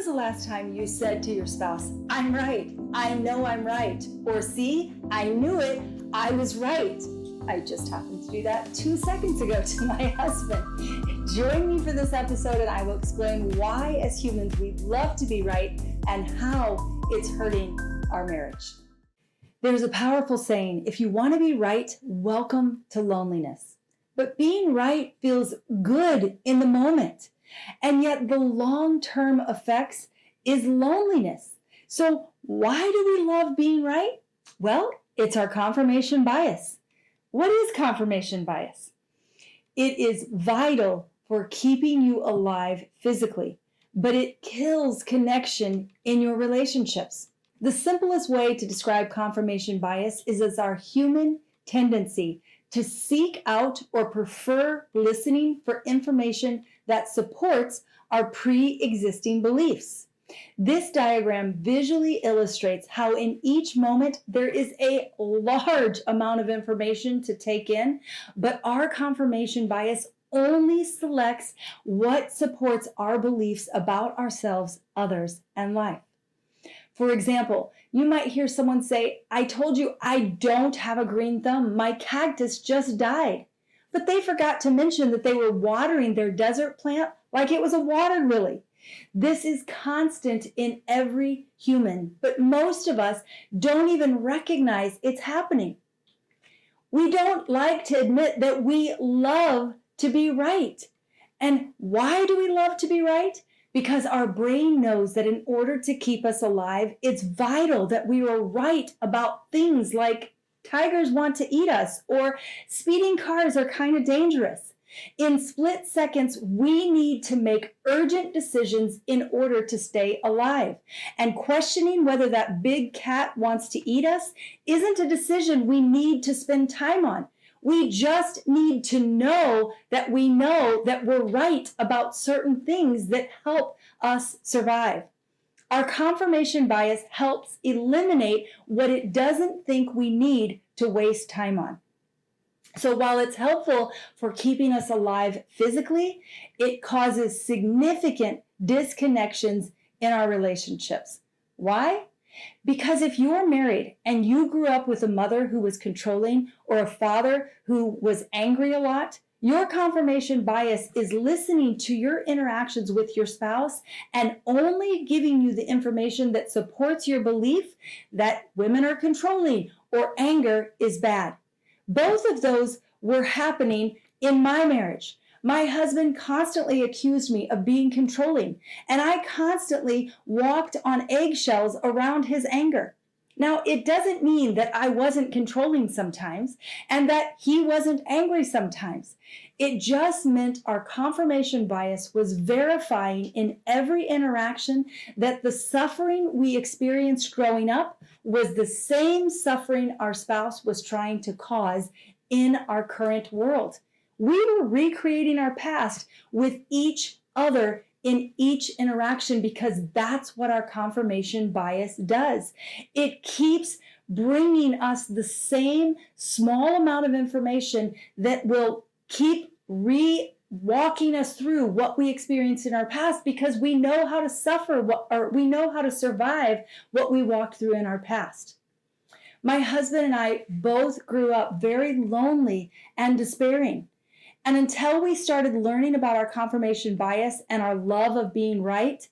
the last time you said to your spouse, "I'm right, I know I'm right," or "See, I knew it, I was right"? I just happened to do that 2 seconds ago to my husband. Join me for this episode and I will explain why as humans we love to be right and how it's hurting our marriage. There's a powerful saying, if you want to be right, welcome to loneliness. But being right feels good in the moment. And yet the long-term effects is loneliness. So why do we love being right? Well, it's our confirmation bias. What is confirmation bias? It is vital for keeping you alive physically, but it kills connection in your relationships. The simplest way to describe confirmation bias is as our human tendency to seek out or prefer listening for information that supports our pre-existing beliefs. This diagram visually illustrates how in each moment there is a large amount of information to take in, but our confirmation bias only selects what supports our beliefs about ourselves, others, and life. For example, you might hear someone say, "I told you I don't have a green thumb. My cactus just died." But they forgot to mention that they were watering their desert plant like it was a water lily. This is constant in every human, but most of us don't even recognize it's happening. We don't like to admit that we love to be right. And why do we love to be right? Because our brain knows that in order to keep us alive, it's vital that we are right about things like tigers want to eat us or speeding cars are kind of dangerous. In split seconds, we need to make urgent decisions in order to stay alive. And questioning whether that big cat wants to eat us isn't a decision we need to spend time on. We just need to know that we know that we're right about certain things that help us survive. Our confirmation bias helps eliminate what it doesn't think we need to waste time on. So while it's helpful for keeping us alive physically, it causes significant disconnections in our relationships. Why? Because if you're married and you grew up with a mother who was controlling or a father who was angry a lot, your confirmation bias is listening to your interactions with your spouse and only giving you the information that supports your belief that women are controlling or anger is bad. Both of those were happening in my marriage. My husband constantly accused me of being controlling, and I constantly walked on eggshells around his anger. Now, it doesn't mean that I wasn't controlling sometimes and that he wasn't angry sometimes. It just meant our confirmation bias was verifying in every interaction that the suffering we experienced growing up was the same suffering our spouse was trying to cause in our current world. We were recreating our past with each other in each interaction because that's what our confirmation bias does. It keeps bringing us the same small amount of information that will keep walking us through what we experienced in our past because we know how to suffer or we know how to survive what we walked through in our past. My husband and I both grew up very lonely and despairing. And until we started learning about our confirmation bias and our love of being right,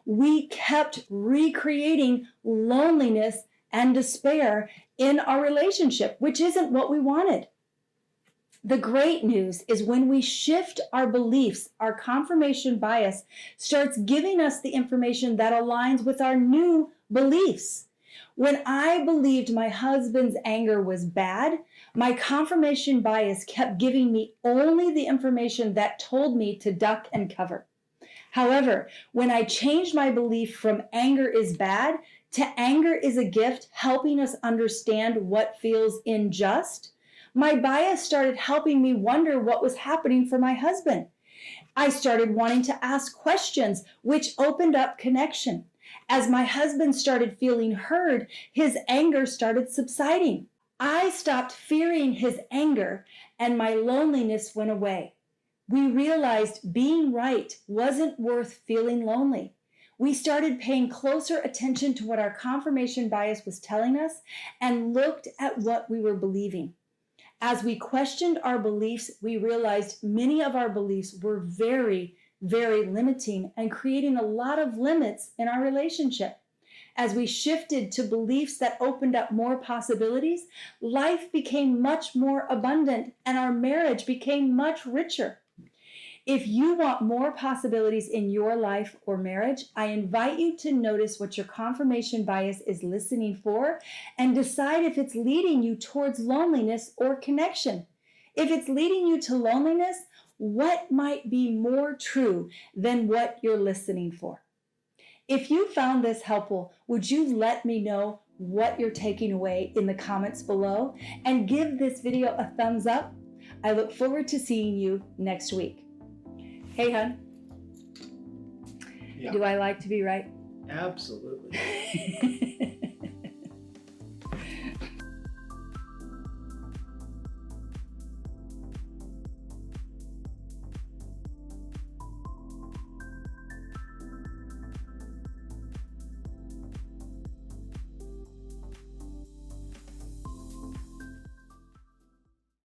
we kept recreating loneliness and despair in our relationship, which isn't what we wanted. The great news is when we shift our beliefs, our confirmation bias starts giving us the information that aligns with our new beliefs. When I believed my husband's anger was bad, my confirmation bias kept giving me only the information that told me to duck and cover. However, when I changed my belief from anger is bad to anger is a gift, helping us understand what feels unjust, my bias started helping me wonder what was happening for my husband. I started wanting to ask questions, which opened up connection. As my husband started feeling heard, his anger started subsiding. I stopped fearing his anger and my loneliness went away. We realized being right wasn't worth feeling lonely. We started paying closer attention to what our confirmation bias was telling us and looked at what we were believing. As we questioned our beliefs, we realized many of our beliefs were very, very limiting and creating a lot of limits in our relationship. As we shifted to beliefs that opened up more possibilities, life became much more abundant and our marriage became much richer. If you want more possibilities in your life or marriage, I invite you to notice what your confirmation bias is listening for and decide if it's leading you towards loneliness or connection. If it's leading you to loneliness, what might be more true than what you're listening for? If you found this helpful, would you let me know what you're taking away in the comments below and give this video a thumbs up? I look forward to seeing you next week. Hey, hon. Yeah. Do I like to be right? Absolutely.